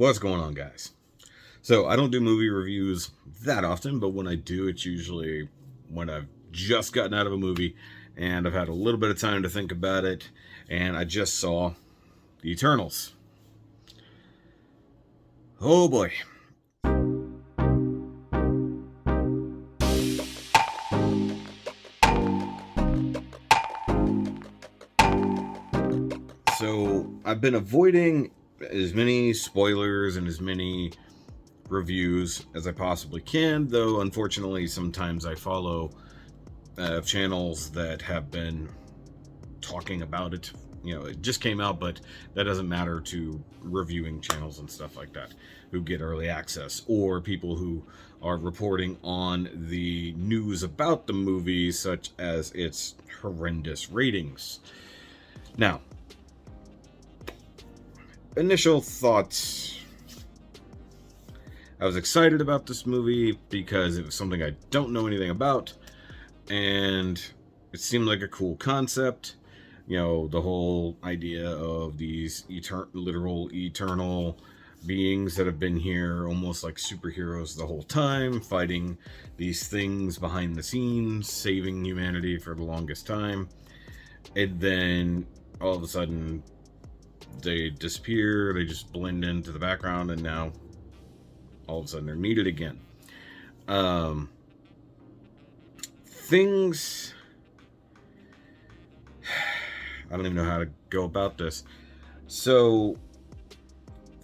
What's going on, guys? So, I don't do movie reviews that often, but when I do, it's usually when I've just gotten out of a movie and I've had a little bit of time to think about it, and I just saw The Eternals. Oh boy. So, I've been avoiding as many spoilers and as many reviews as I possibly can, though unfortunately sometimes I follow channels that have been talking about it. You know, it just came out, but that doesn't matter to reviewing channels and stuff like that who get early access, or people who are reporting on the news about the movie, such as its horrendous ratings. Now, initial thoughts. I was excited about this movie because it was something I don't know anything about, and it seemed like a cool concept. You know, the whole idea of these literal eternal beings that have been here almost like superheroes the whole time, fighting these things behind the scenes, saving humanity for the longest time. And then all of a sudden they disappear, they just blend into the background, and now all of a sudden they're needed again. Things, I don't even know how to go about this. So,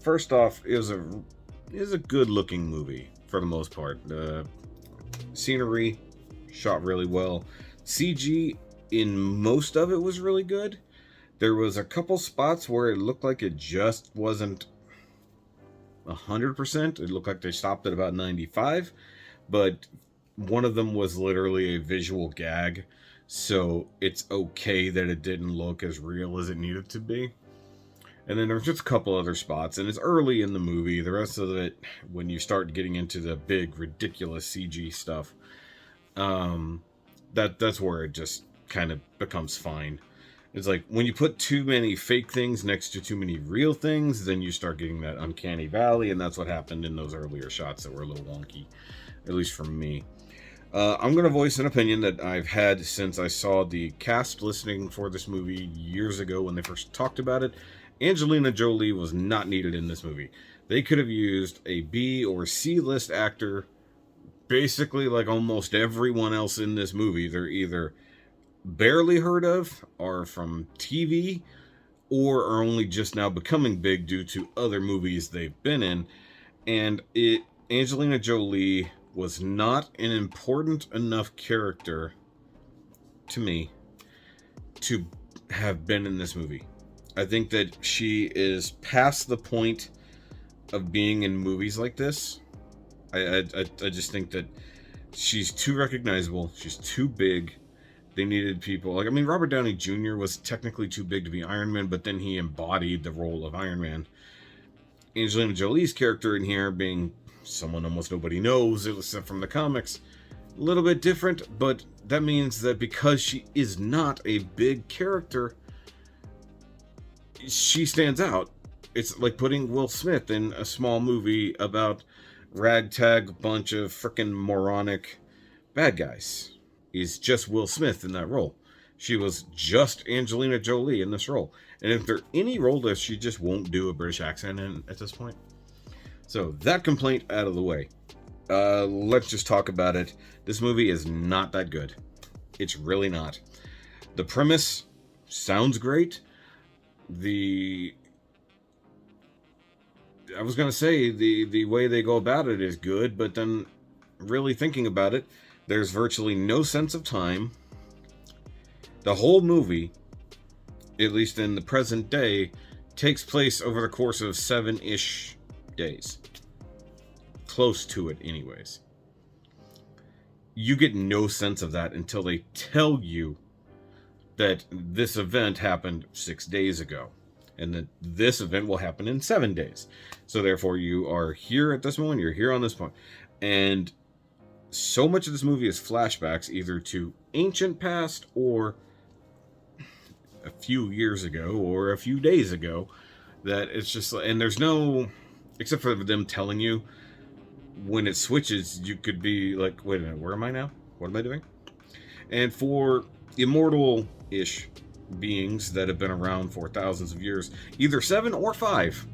first off, it was a good looking movie for the most part. Scenery shot really well. CG in most of it was really good. There was a couple spots where it looked like it just wasn't 100%. It looked like they stopped at about 95, but one of them was literally a visual gag, so it's okay that it didn't look as real as it needed to be. And then there's just a couple other spots, and it's early in the movie. The rest of it, when you start getting into the big, ridiculous CG stuff, that's where it just kind of becomes fine. It's like when you put too many fake things next to too many real things, then you start getting that uncanny valley, and that's what happened in those earlier shots that were a little wonky, at least for me. I'm going to voice an opinion that I've had since I saw the cast listening for this movie years ago when they first talked about it. Angelina Jolie was not needed in this movie. They could have used a B or C list actor, basically like almost everyone else in this movie. They're either barely heard of, are from TV, or are only just now becoming big due to other movies they've been in. And Angelina Jolie was not an important enough character to me to have been in this movie. I think that she is past the point of being in movies like this. I just think that she's too recognizable. She's too big. They needed people like, I mean, Robert Downey Jr. was technically too big to be Iron Man, but then he embodied the role of Iron Man. Angelina Jolie's character in here being someone almost nobody knows, except from the comics, a little bit different, but that means that because she is not a big character, she stands out. It's like putting Will Smith in a small movie about ragtag bunch of frickin' moronic bad guys. He's just Will Smith in that role. She was just Angelina Jolie in this role. And if there any role that she just won't do a British accent in at this point. So that complaint out of the way. Let's just talk about it. This movie is not that good. It's really not. The premise sounds great. The way they go about it is good, but then really thinking about it, there's virtually no sense of time. The whole movie, at least in the present day, takes place over the course of 7-ish days. Close to it, anyways. You get no sense of that until they tell you that this event happened 6 days ago, and that this event will happen in 7 days. So therefore, you are here at this moment, you're here on this point. And so much of this movie is flashbacks, either to ancient past or a few years ago or a few days ago, that it's just, and there's no Except for them telling you when it switches, you could be like, wait a minute, where am I now? What am I doing? And for immortal-ish beings that have been around for thousands of years, either 7 or 5,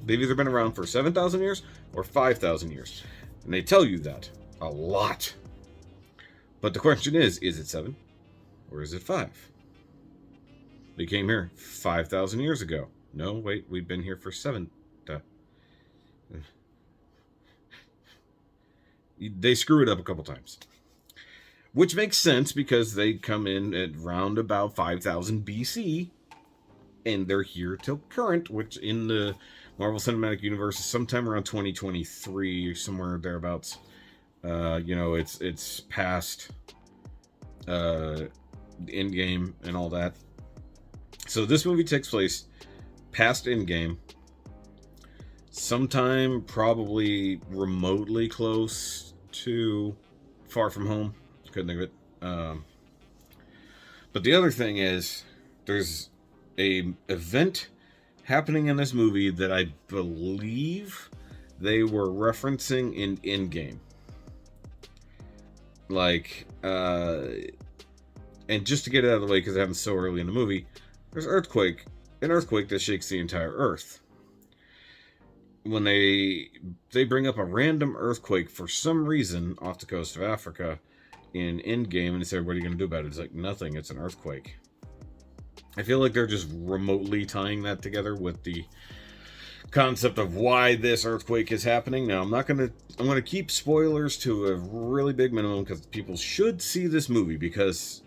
they've either been around for 7,000 years or 5,000 years. And they tell you that a lot. But the question is it 7 or is it 5? They came here 5,000 years ago. No, wait, we've been here for 7. They screw it up a couple times. Which makes sense because they come in at round about 5000 BC and they're here till current, which in the Marvel Cinematic Universe is sometime around 2023, somewhere thereabouts. It's past Endgame and all that. So this movie takes place past Endgame, sometime probably remotely close to Far From Home. Couldn't think of it. But the other thing is, there's a event happening in this movie that I believe they were referencing in Endgame. Like, and just to get it out of the way, because it happens so early in the movie, there's an earthquake that shakes the entire Earth. When they bring up a random earthquake for some reason off the coast of Africa in Endgame, and they say, what are you going to do about it? It's like, nothing, it's an earthquake. I feel like they're just remotely tying that together with the concept of why this earthquake is happening. Now, I'm going to keep spoilers to a really big minimum because people should see this movie, because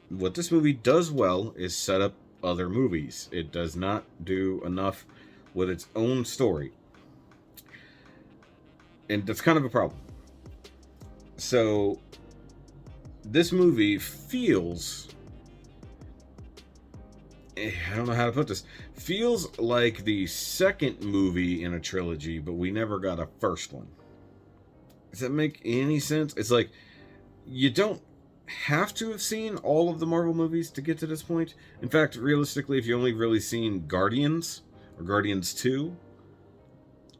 what this movie does well is set up other movies. It does not do enough with its own story. And that's kind of a problem. So, this movie feels... I don't know how to put this. Feels like the second movie in a trilogy, but we never got a first one. Does that make any sense? It's like, you don't have to have seen all of the Marvel movies to get to this point. In fact, realistically, if you only really seen Guardians or Guardians 2,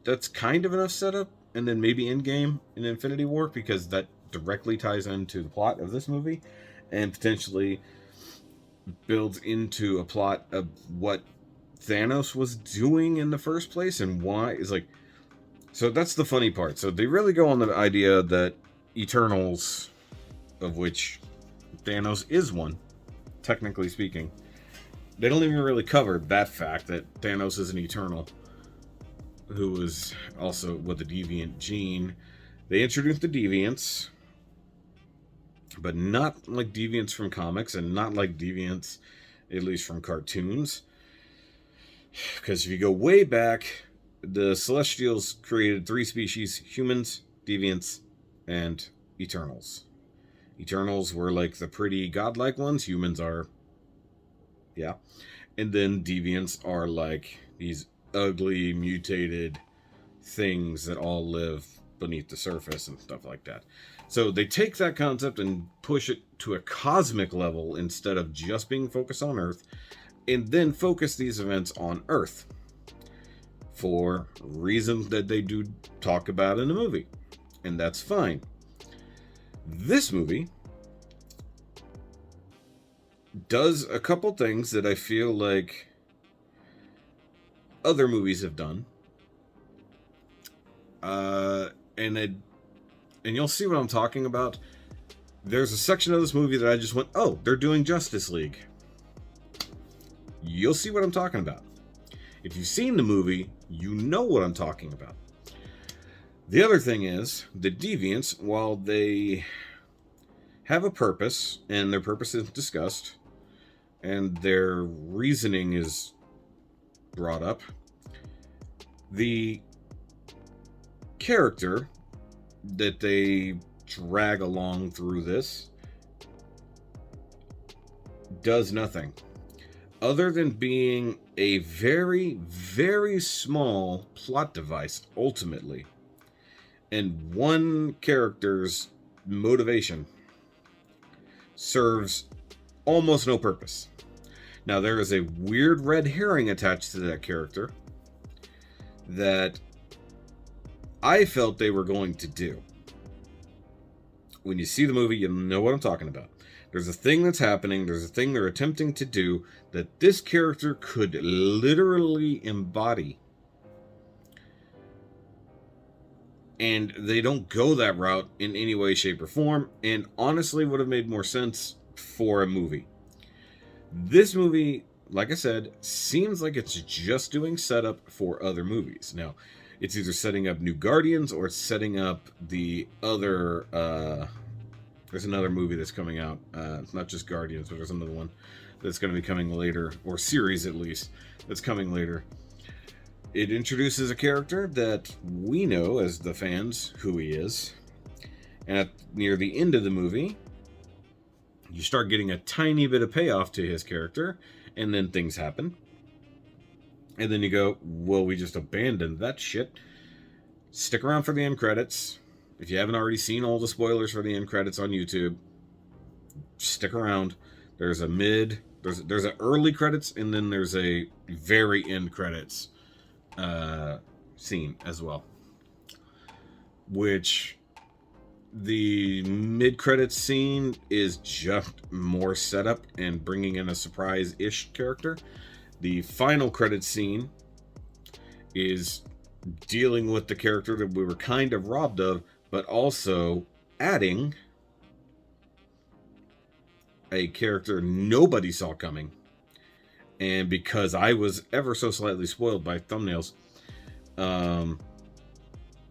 that's kind of enough setup. And then maybe Endgame and Infinity War, because that directly ties into the plot of this movie and potentially builds into a plot of what Thanos was doing in the first place and why. Is like, so that's the funny part. So they really go on the idea that Eternals, of which Thanos is one, technically speaking, they don't even really cover that fact that Thanos is an Eternal who was also with the deviant gene. They introduced the deviants, but not like deviants from comics, and not like deviants, at least from cartoons. Because if you go way back, the Celestials created 3 species: humans, deviants, and Eternals. Eternals were like the pretty godlike ones. Humans are, yeah. And then deviants are like these ugly, mutated things that all live beneath the surface and stuff like that. So they take that concept and push it to a cosmic level instead of just being focused on Earth, and then focus these events on Earth for reasons that they do talk about in the movie. And that's fine. This movie does a couple things that I feel like other movies have done. And you'll see what I'm talking about. There's a section of this movie that I just went, oh, they're doing Justice League. You'll see what I'm talking about. If you've seen the movie, you know what I'm talking about. The other thing is, the deviants, while they have a purpose, and their purpose is discussed, and their reasoning is brought up, the character that they drag along through this does nothing other than being a very, very small plot device ultimately, and one character's motivation serves almost no purpose. Now, there is a weird red herring attached to that character that I felt they were going to do. When you see the movie, you know what I'm talking about. There's a thing that's happening, there's a thing they're attempting to do that this character could literally embody. And they don't go that route in any way, shape, or form, and honestly would have made more sense for a movie. This movie, like I said, seems like it's just doing setup for other movies. Now, it's either setting up New Guardians or it's setting up the other... there's another movie that's coming out. It's not just Guardians, but there's another one that's going to be coming later, or series at least, that's coming later. It introduces a character that we know as the fans who he is. And near the end of the movie, you start getting a tiny bit of payoff to his character, and then things happen. And then you go, well, we just abandoned that shit. Stick around for the end credits. If you haven't already seen all the spoilers for the end credits on YouTube, stick around. There's a there's an early credits, and then there's a very end credits scene as well. Which the mid-credits scene is just more setup and bringing in a surprise-ish character. The final credits scene is dealing with the character that we were kind of robbed of, but also adding a character nobody saw coming. And because I was ever so slightly spoiled by thumbnails,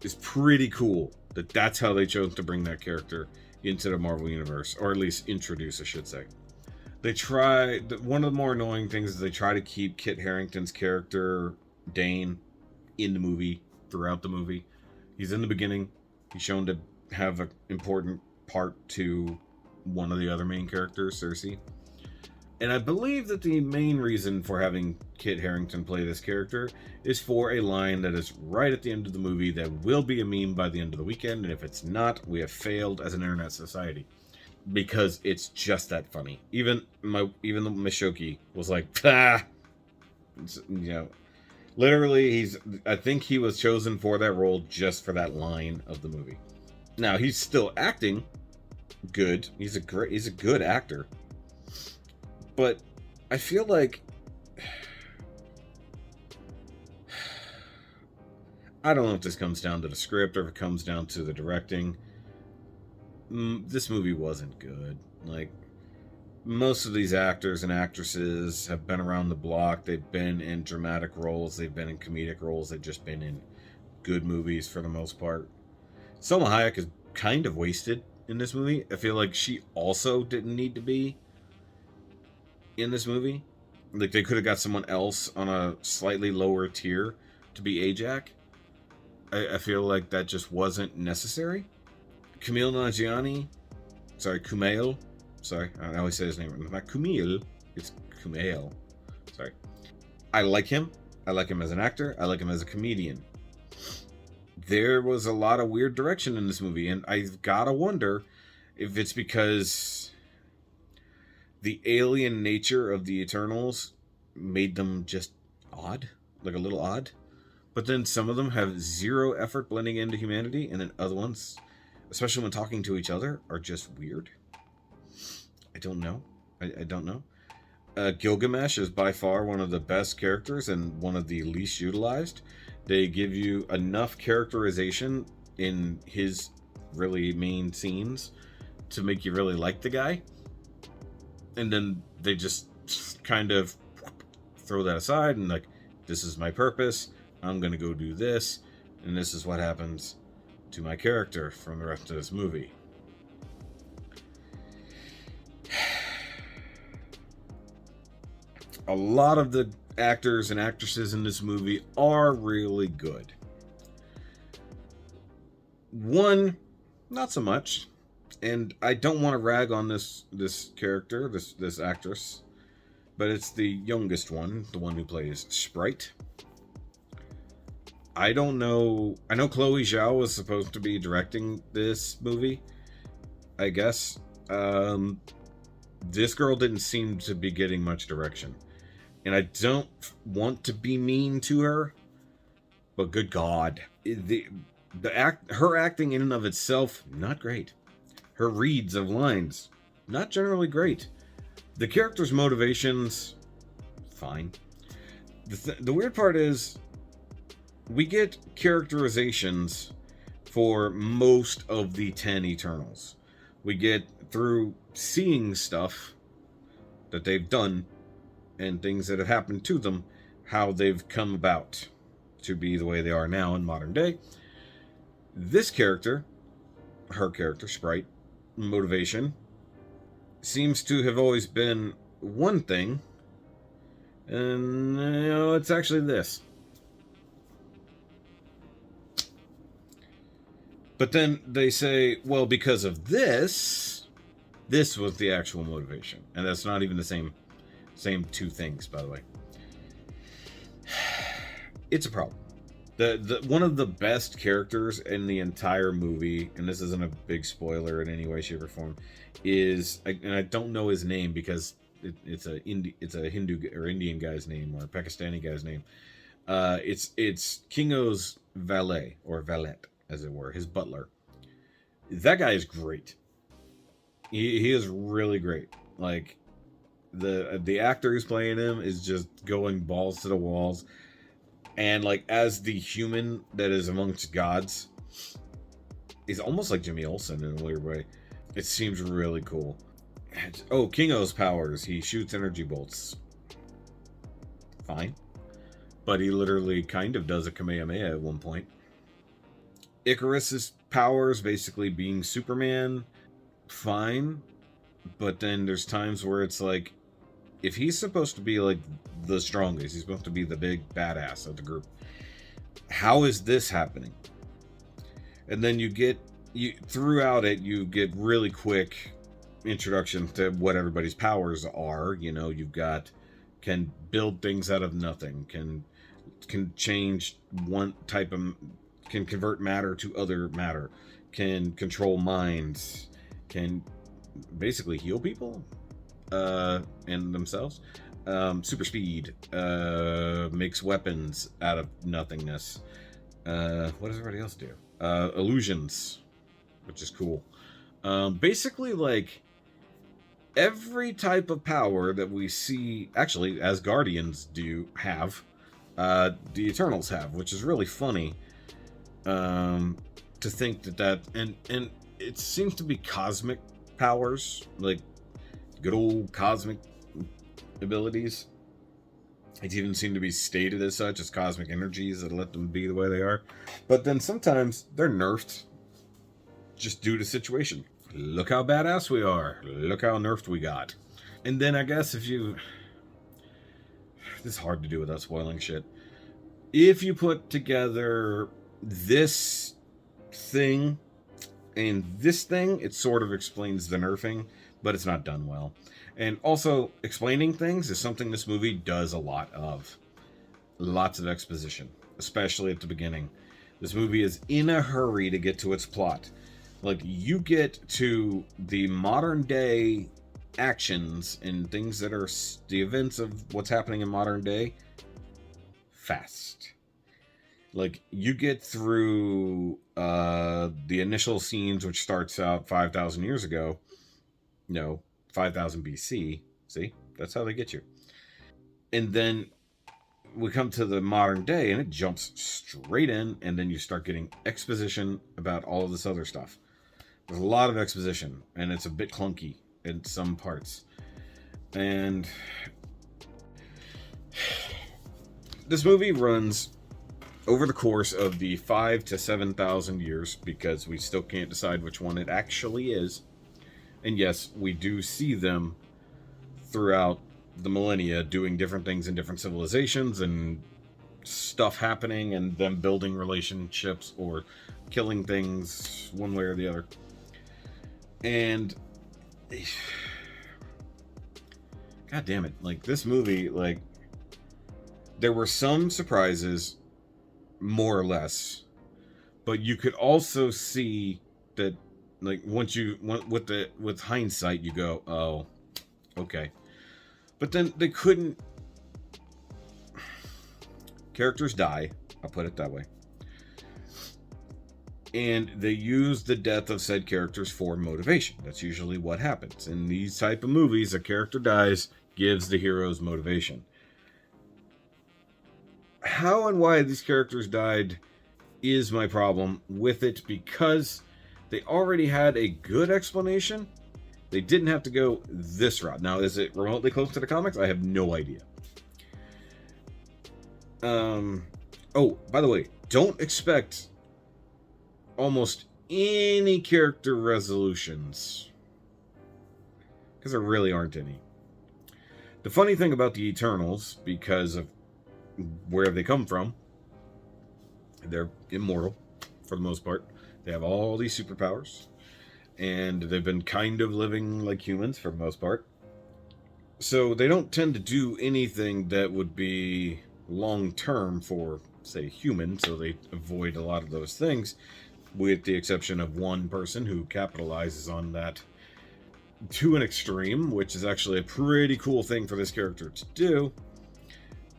it's pretty cool that that's how they chose to bring that character into the Marvel Universe, or at least introduce, I should say. They try, one of the more annoying things is they try to keep Kit Harington's character, Dane, in the movie, throughout the movie. He's in the beginning. He's shown to have an important part to one of the other main characters, Cersei. And I believe that the main reason for having Kit Harington play this character is for a line that is right at the end of the movie that will be a meme by the end of the weekend, and if it's not, we have failed as an internet society. Because it's just that funny. Even Miss Shoki was like, ah! You know, literally, I think he was chosen for that role just for that line of the movie. Now, he's still acting good. He's a good actor. But I feel like I don't know if this comes down to the script or if it comes down to the directing. This movie wasn't good. Like, most of these actors and actresses have been around the block. They've been in dramatic roles. They've been in comedic roles. They've just been in good movies for the most part. Salma Hayek is kind of wasted in this movie. I feel like she also didn't need to be in this movie. Like, they could have got someone else on a slightly lower tier to be Ajak. I feel like that just wasn't necessary. Kumail Nanjiani, I always say his name wrong. Not Kumail, it's Kumail. Sorry. I like him. I like him as an actor. I like him as a comedian. There was a lot of weird direction in this movie, and I've gotta wonder if it's because the alien nature of the Eternals made them just odd, like a little odd. But then some of them have zero effort blending into humanity, and then other ones, especially when talking to each other, are just weird. I don't know. I don't know. Gilgamesh is by far one of the best characters and one of the least utilized. They give you enough characterization in his really main scenes to make you really like the guy. And then they just kind of throw that aside and like, this is my purpose. I'm going to go do this. And this is what happens to my character from the rest of this movie. A lot of the actors and actresses in this movie are really good. One, not so much. And I don't want to rag on this character, this actress, but it's the youngest one, the one who plays Sprite. I don't know. I know Chloe Zhao was supposed to be directing this movie, I guess. This girl didn't seem to be getting much direction. And I don't want to be mean to her, but good God. Her acting in and of itself, not great. Her reads of lines, not generally great. The character's motivations, fine. The weird part is, we get characterizations for most of the 10 Eternals. We get, through seeing stuff that they've done and things that have happened to them, how they've come about to be the way they are now in modern day. This character, her character, Sprite, motivation, seems to have always been one thing, and it's actually this. But then they say, well, because of this was the actual motivation. And that's not even the same two things, by the way. It's a problem. The one of the best characters in the entire movie, and this isn't a big spoiler in any way, shape, or form, is, and I don't know his name because it's a Hindu or Indian guy's name, or a Pakistani guy's name. It's Kingo's valet, or valet, as it were, his butler. That guy is great. He is really great. Like, the actor who's playing him is just going balls to the walls. And, like, as the human that is amongst gods, he's almost like Jimmy Olsen in a weird way. It seems really cool. Oh, Kingo's powers. He shoots energy bolts. Fine. But he literally kind of does a Kamehameha at one point. Icarus's powers, basically being Superman, fine. But then there's times where it's like, if he's supposed to be like the strongest, he's supposed to be the big badass of the group, how is this happening? And then throughout it, you get really quick introduction to what everybody's powers are. You've got, can build things out of nothing, can change one type of, can convert matter to other matter, can control minds, can basically heal people and themselves. Super speed, makes weapons out of nothingness. What does everybody else do? Illusions, which is cool. Basically, like, every type of power that we see, actually, as Guardians have, the Eternals have, which is really funny. To think that and it seems to be cosmic powers, like good old cosmic abilities. It even seemed to be stated as such, as cosmic energies that let them be the way they are. But then sometimes they're nerfed just due to situation. Look how badass we are. Look how nerfed we got. And then I guess this is hard to do without spoiling shit. If you put together this thing and this thing, it sort of explains the nerfing, but it's not done well. And also, explaining things is something this movie does a lot of. Lots of exposition, especially at the beginning. This movie is in a hurry to get to its plot. Like, you get to the modern day actions and things that are the events of what's happening in modern day fast. Like, you get through the initial scenes, which starts out 5,000 years ago. No, 5,000 BC. See? That's how they get you. And then we come to the modern day, and it jumps straight in, and then you start getting exposition about all of this other stuff. There's a lot of exposition, and it's a bit clunky in some parts. And this movie runs over the course of the 5,000 to 7,000 years, because we still can't decide which one it actually is. And yes, we do see them throughout the millennia doing different things in different civilizations and stuff happening and them building relationships or killing things one way or the other. And God damn it, like, this movie, like, there were some surprises, more or less, but you could also see that, like, with hindsight, you go, oh, okay. But then they couldn't. Characters die, I'll put it that way. And they use the death of said characters for motivation. That's usually what happens. In these type of movies, a character dies, gives the heroes motivation. How and why these characters died is my problem with it, because they already had a good explanation. They didn't have to go this route. Now, is it remotely close to the comics? I have no idea. Oh, by the way, don't expect almost any character resolutions, because there really aren't any. The funny thing about the Eternals, because of where they come from, they're immortal for the most part. They have all these superpowers, and they've been kind of living like humans for the most part. So they don't tend to do anything that would be long term for, say, humans, so they avoid a lot of those things, with the exception of one person who capitalizes on that to an extreme, which is actually a pretty cool thing for this character to do.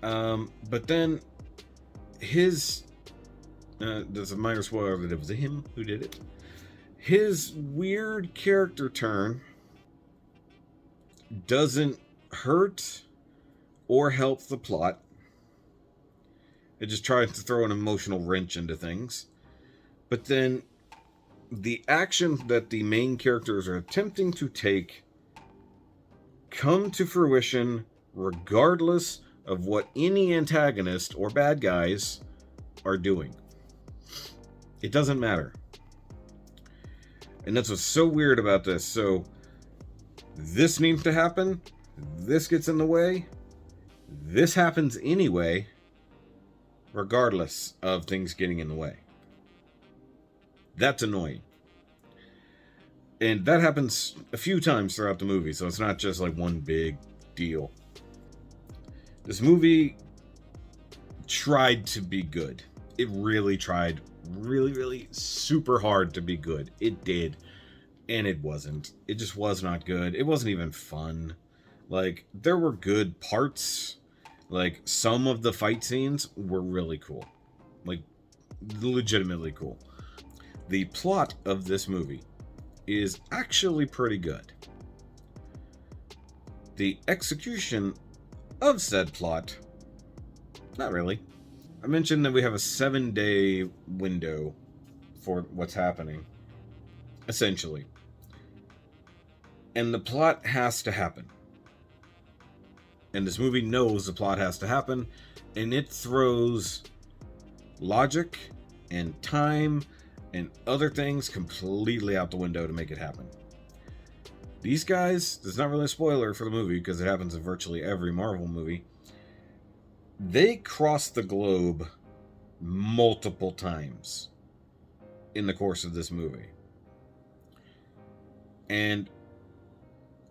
But then his there's a minor spoiler that it was him who did it. His weird character turn doesn't hurt or help the plot. It just tries to throw an emotional wrench into things. But then the actions that the main characters are attempting to take come to fruition regardless of what any antagonist or bad guys are doing. It doesn't matter. And that's what's so weird about this. So this needs to happen. This gets in the way. This happens anyway, regardless of things getting in the way. That's annoying. And that happens a few times throughout the movie, so it's not just like one big deal. This movie tried to be good. It really tried really super hard to be good. It did. And it wasn't. It just was not good. It wasn't even fun. Like, there were good parts. Like, some of the fight scenes were really cool. Like, legitimately cool. The plot of this movie is actually pretty good. The execution of said plot, not really. I mentioned that we have a 7-day window for what's happening, essentially. And the plot has to happen. And this movie knows the plot has to happen, and it throws logic and time and other things completely out the window to make it happen. These guys, there's not really a spoiler for the movie because it happens in virtually every Marvel movie, they cross the globe multiple times in the course of this movie. And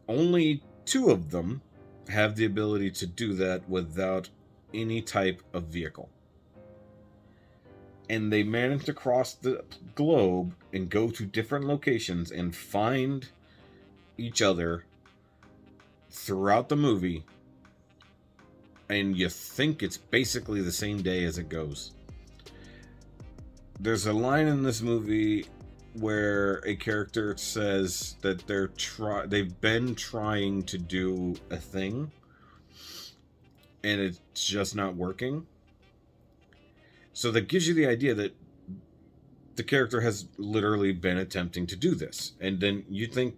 only 2 of them have the ability to do that without any type of vehicle. And they manage to cross the globe and go to different locations and find each other throughout the movie. And you think it's basically the same day as it goes. There's a line in this movie where a character says that they've been trying to do a thing and it's just not working. So that gives you the idea that the character has literally been attempting to do this. And then you think,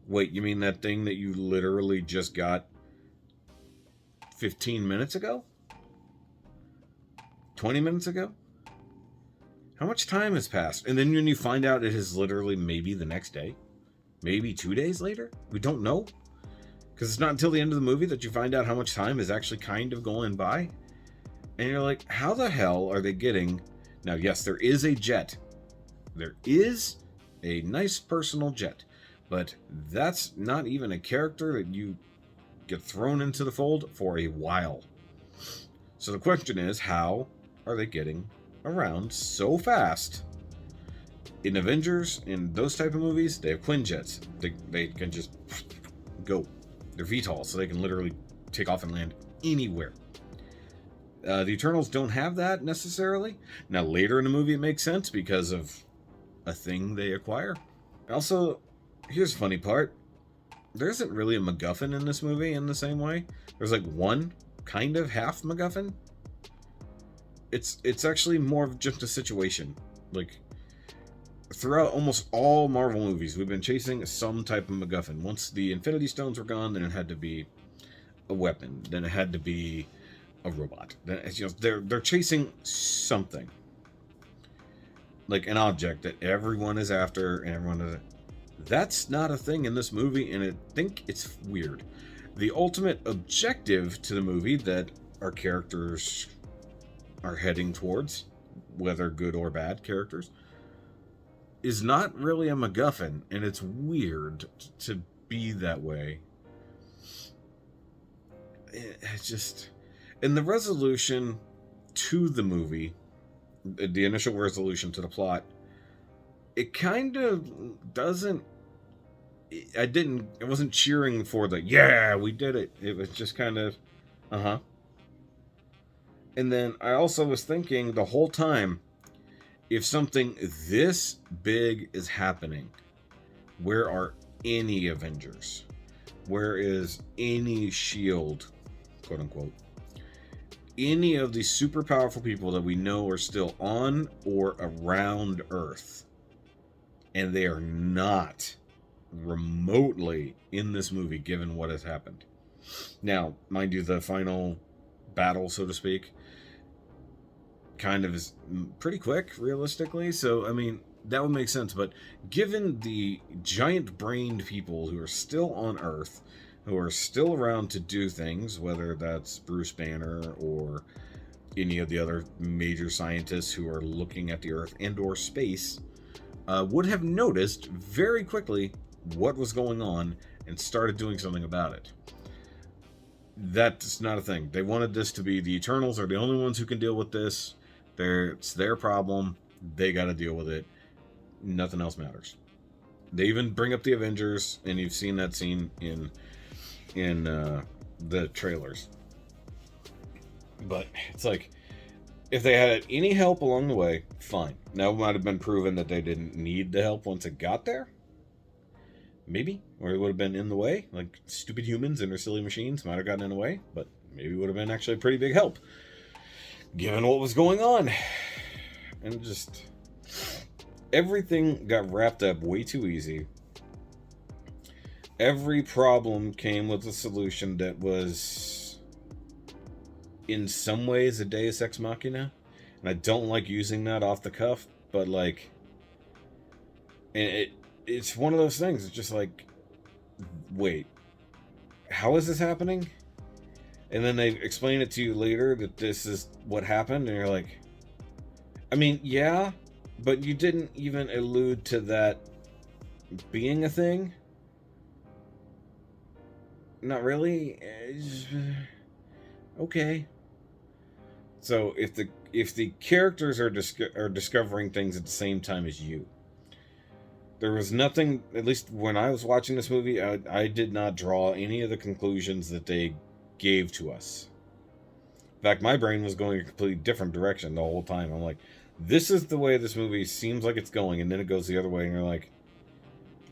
wait, you mean that thing that you literally just got 15 minutes ago? 20 minutes ago? How much time has passed? And then when you find out it is literally maybe the next day, maybe 2 days later, we don't know. Because it's not until the end of the movie that you find out how much time is actually kind of going by. And you're like, how the hell are they getting... Now, yes, there is a jet. There is a nice personal jet. But that's not even a character that you get thrown into the fold for a while. So the question is, how are they getting around so fast? In Avengers, in those type of movies, they have Quinjets. They can just go. They're VTOL, so they can literally take off and land anywhere. The Eternals don't have that necessarily. Now, later in the movie, it makes sense because of a thing they acquire. Also, here's the funny part. There isn't really a MacGuffin in this movie in the same way. There's like one kind of half MacGuffin. It's actually more of just a situation. Like, throughout almost all Marvel movies, we've been chasing some type of MacGuffin. Once the Infinity Stones were gone, then it had to be a weapon. Then it had to be a robot. Then they're chasing something, like an object that everyone is after, and everyone is. That's not a thing in this movie, and I think it's weird. The ultimate objective to the movie that our characters are heading towards, whether good or bad characters, is not really a MacGuffin, and it's weird to be that way. It's just... And the resolution to the movie, the initial resolution to the plot, it kind of doesn't... I wasn't cheering for the, yeah, we did it. It was just kind of, uh-huh. And then I also was thinking the whole time, if something this big is happening, where are any Avengers? Where is any SHIELD, quote unquote? Any of these super powerful people that we know are still on or around Earth. And they are not remotely in this movie, given what has happened. Now, mind you, the final battle, so to speak, kind of is pretty quick, realistically. So, I mean, that would make sense. But given the giant-brained people who are still on Earth, who are still around to do things, whether that's Bruce Banner or any of the other major scientists who are looking at the Earth and or space, would have noticed very quickly what was going on and started doing something about it. That's not a thing. They wanted this to be the Eternals are the only ones who can deal with this. It's their problem. They got to deal with it. Nothing else matters. They even bring up the Avengers, and you've seen that scene in the trailers. But it's like, if they had any help along the way, fine. Now it might have been proven that they didn't need the help once it got there. Maybe. Or it would have been in the way. Like, stupid humans and their silly machines might have gotten in the way. But maybe it would have been actually a pretty big help, given what was going on. And just... everything got wrapped up way too easy. Every problem came with a solution that was, in some ways, a Deus Ex Machina. And I don't like using that off the cuff, but like, and it's one of those things. It's just like, wait, how is this happening? And then they explain it to you later that this is what happened, and you're like, I mean, yeah, but you didn't even allude to that being a thing. Not really. Okay. So if the characters are discovering things at the same time as you, there was nothing. At least when I was watching this movie, I did not draw any of the conclusions that they gave to us. In fact, my brain was going a completely different direction the whole time. I'm like, this is the way this movie seems like it's going, and then it goes the other way, and you're like,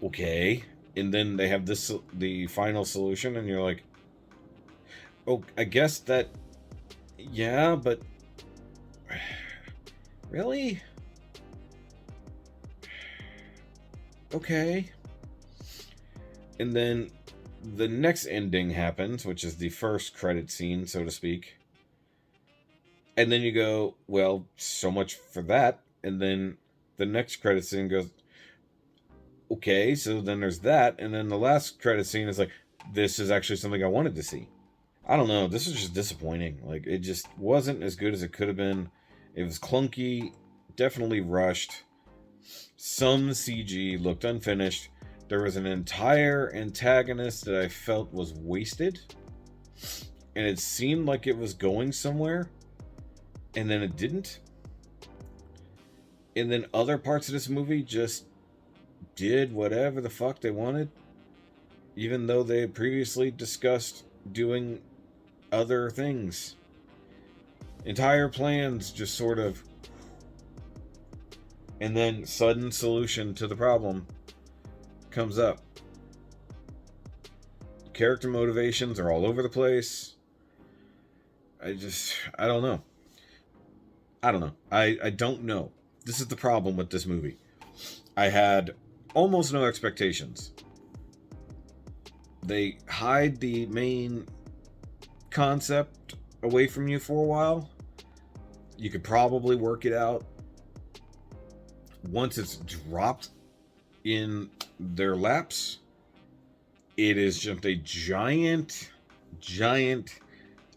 okay. And then they have the final solution, and you're like, oh, I guess that, yeah, but really? Okay. And then the next ending happens, which is the first credit scene, so to speak. And then you go, well, so much for that. And then the next credit scene goes, okay, so then there's that. And then the last credit scene is like, this is actually something I wanted to see. I don't know. This was just disappointing. Like, it just wasn't as good as it could have been. It was clunky, definitely rushed. Some CG looked unfinished. There was an entire antagonist that I felt was wasted. And it seemed like it was going somewhere. And then it didn't. And then other parts of this movie just did whatever the fuck they wanted. Even though they had previously discussed doing other things. Entire plans just sort of... And then sudden solution to the problem comes up. Character motivations are all over the place. I don't know. I don't know. This is the problem with this movie. I had almost no expectations. They hide the main concept away from you for a while. You could probably work it out. Once it's dropped in their laps, it is just a giant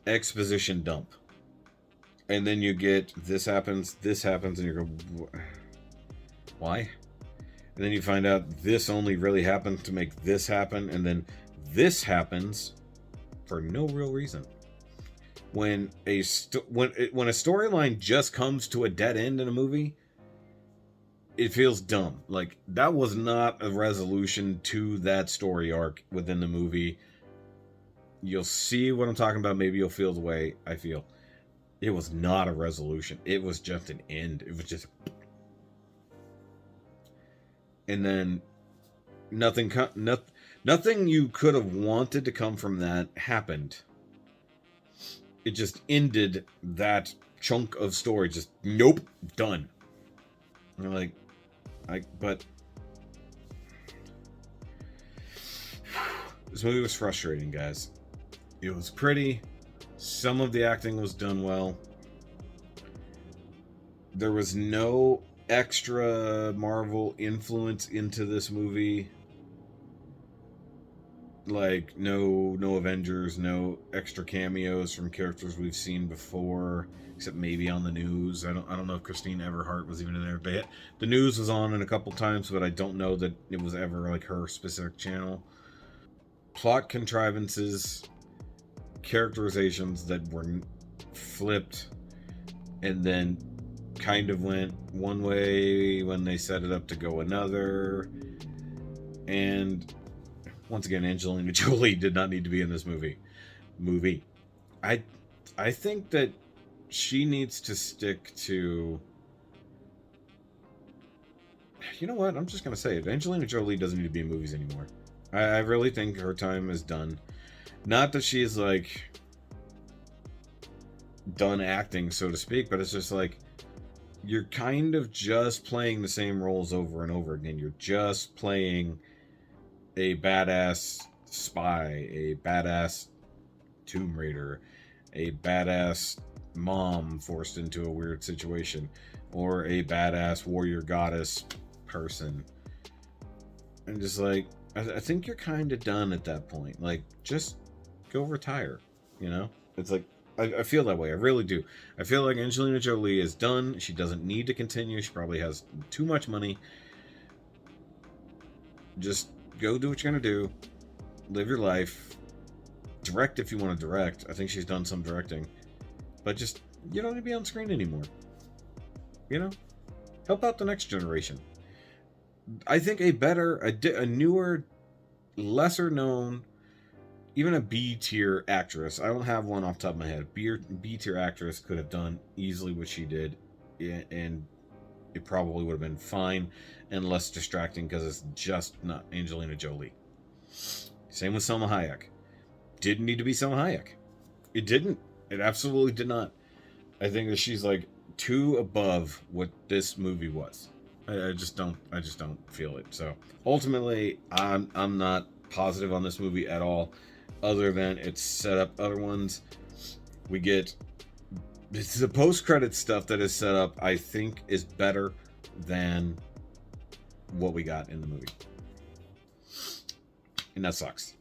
exposition dump. And then you get this happens, and you go, why? And then you find out this only really happened to make this happen, and then this happens for no real reason. When a storyline just comes to a dead end in a movie, it feels dumb. Like, that was not a resolution to that story arc within the movie. You'll see what I'm talking about. Maybe you'll feel the way I feel. It was not a resolution. It was just an end. It was just... And then nothing you could have wanted to come from that happened. It just ended that chunk of story. Just, nope, done. And you're like, but this movie was frustrating, guys. It was pretty. Some of the acting was done well. There was no extra Marvel influence into this movie. Like, no Avengers, no extra cameos from characters we've seen before, except maybe on the news. I don't know if Christine Everhart was even in there. But the news was on in a couple times, but I don't know that it was ever like her specific channel. Plot contrivances, characterizations that were flipped, and then kind of went one way when they set it up to go another. And once again, Angelina Jolie did not need to be in this movie. I think that she needs to stick to... You know what? I'm just going to say it. Angelina Jolie doesn't need to be in movies anymore. I really think her time is done. Not that she's, like, done acting, so to speak, but it's just like, you're kind of just playing the same roles over and over again. You're just playing a badass spy, a badass Tomb Raider, a badass mom forced into a weird situation, or a badass warrior goddess person. And just like, I think you're kind of done at that point. Like, just go retire, you know? It's like, I feel that way. I really do. I feel like Angelina Jolie is done. She doesn't need to continue. She probably has too much money. Just go do what you're going to do. Live your life. Direct if you want to direct. I think she's done some directing. But just, you don't need to be on screen anymore. You know? Help out the next generation. I think a newer, lesser known, even a B-tier actress, I don't have one off the top of my head, B-tier actress could have done easily what she did, and it probably would have been fine and less distracting because it's just not Angelina Jolie. Same with Selma Hayek. Didn't need to be Selma Hayek. It didn't. It absolutely did not. I think that she's like too above what this movie was. I just don't feel it. So ultimately, I'm not positive on this movie at all, other than it's set up other ones. It's the post-credit stuff that is set up, I think, is better than what we got in the movie. And that sucks.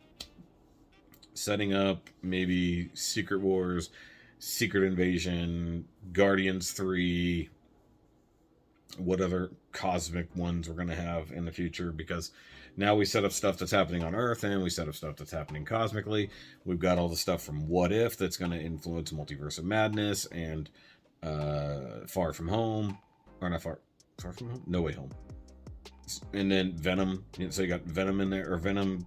Setting up maybe Secret Wars, Secret Invasion, Guardians 3, what other cosmic ones we're going to have in the future, because now we set up stuff that's happening on Earth and we set up stuff that's happening cosmically. We've got all the stuff from What If that's going to influence Multiverse of Madness and Far From Home, or not Far From Home? No Way Home. And then Venom, so you got Venom in there, or Venom,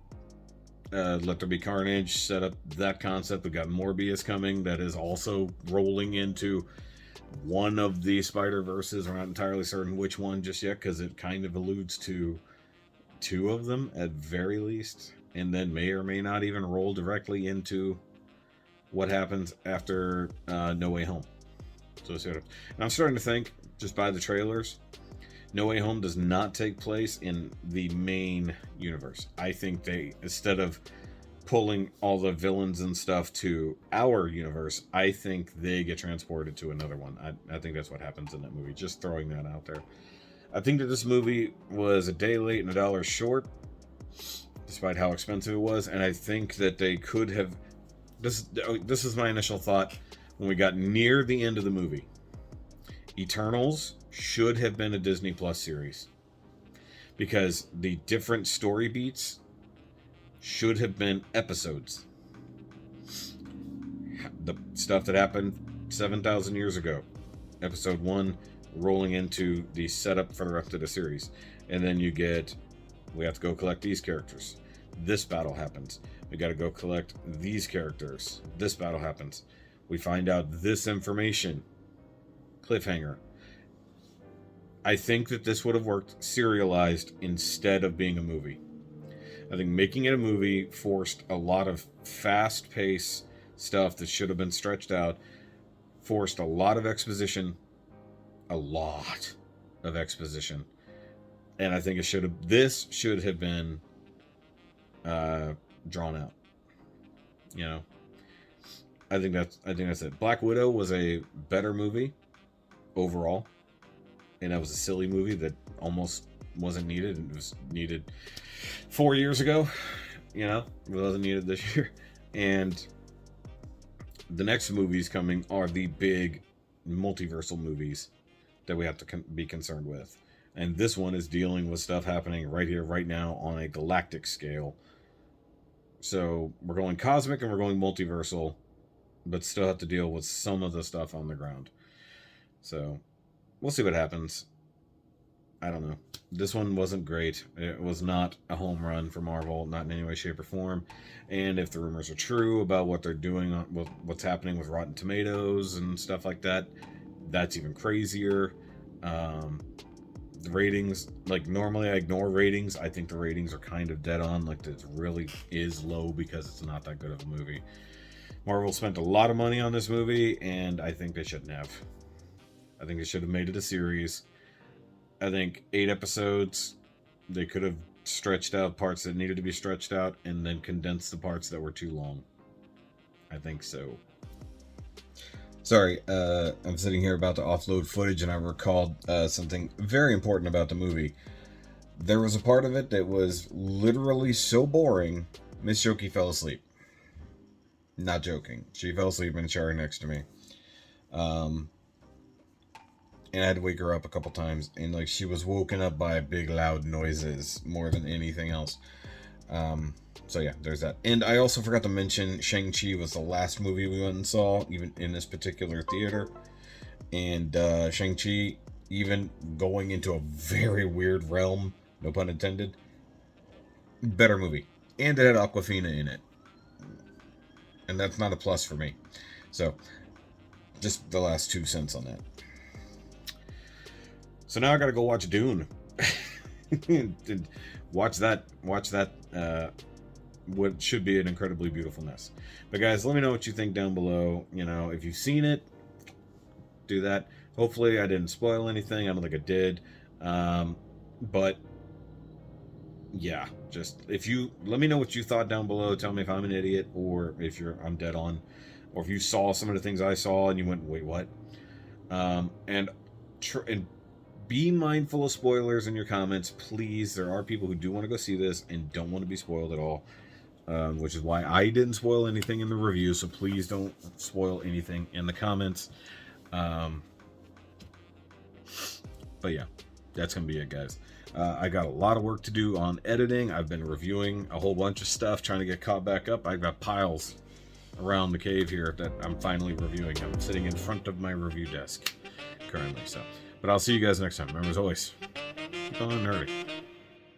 Let There Be Carnage, set up that concept. We've got Morbius coming that is also rolling into one of the Spider-Verses. We're not entirely certain which one just yet, because it kind of alludes to two of them at very least, and then may or may not even roll directly into what happens after No Way Home. So and I'm starting to think, just by the trailers, No Way Home does not take place in the main universe. I think they, instead of pulling all the villains and stuff to our universe, I think they get transported to another one. I think that's what happens in that movie. Just throwing that out there. I think that this movie was a day late and $1 short, despite how expensive it was. And I think that they could have... This is my initial thought when we got near the end of the movie. Eternals should have been a Disney Plus series, because the different story beats should have been episodes. The stuff that happened 7,000 years ago, episode 1 rolling into the setup for the rest of the series, and then you get, we have to go collect these characters, this battle happens, we got to go collect these characters, this battle happens, we find out this information, cliffhanger. I think that this would have worked serialized instead of being a movie. I think making it a movie forced a lot of fast-paced stuff that should have been stretched out, forced a lot of exposition, and I think this should have been drawn out. You know, I think that's it. Black Widow was a better movie overall, and that was a silly movie that almost wasn't needed. It was needed 4 years ago, you know, it wasn't needed this year. And the next movies coming are the big multiversal movies that we have to be concerned with. And this one is dealing with stuff happening right here, right now, on a galactic scale. So we're going cosmic and we're going multiversal, but still have to deal with some of the stuff on the ground. So we'll see what happens. I don't know. This one wasn't great. It was not a home run for Marvel, not in any way, shape, or form. And if the rumors are true about what they're doing, what's happening with Rotten Tomatoes and stuff like that, that's even crazier. The ratings, like, normally I ignore ratings. I think the ratings are kind of dead on. Like, it really is low because it's not that good of a movie. Marvel spent a lot of money on this movie, and I think they shouldn't have. I think they should have made it a series. I think 8 episodes, they could have stretched out parts that needed to be stretched out and then condensed the parts that were too long. I think so. Sorry, I'm sitting here about to offload footage and I recalled something very important about the movie. There was a part of it that was literally so boring, Miss Shoki fell asleep. Not joking. She fell asleep in a chair next to me. And I had to wake her up a couple times, and like she was woken up by big loud noises more than anything else. So yeah, there's that. And I also forgot to mention Shang-Chi was the last movie we went and saw, even in this particular theater. And Shang-Chi, even going into a very weird realm, no pun intended, better movie. And it had Awkwafina in it. And that's not a plus for me. So, just the last 2 cents on that. So now I gotta go watch Dune. watch that what should be an incredibly beautiful mess. But guys, let me know what you think down below. You know, if you've seen it, do that. Hopefully I didn't spoil anything. I don't think I did. But yeah, just if you let me know what you thought down below. Tell me if I'm an idiot or if I'm dead on, or if you saw some of the things I saw and you went, wait, what? And be mindful of spoilers in your comments, please. There are people who do want to go see this and don't want to be spoiled at all, which is why I didn't spoil anything in the review. So please don't spoil anything in the comments. But yeah, that's gonna be it, guys. I got a lot of work to do on editing. I've been reviewing a whole bunch of stuff, trying to get caught back up. I've got piles around the cave here that I'm finally reviewing. I'm sitting in front of my review desk currently. But I'll see you guys next time. Remember, as always, keep on nerdy.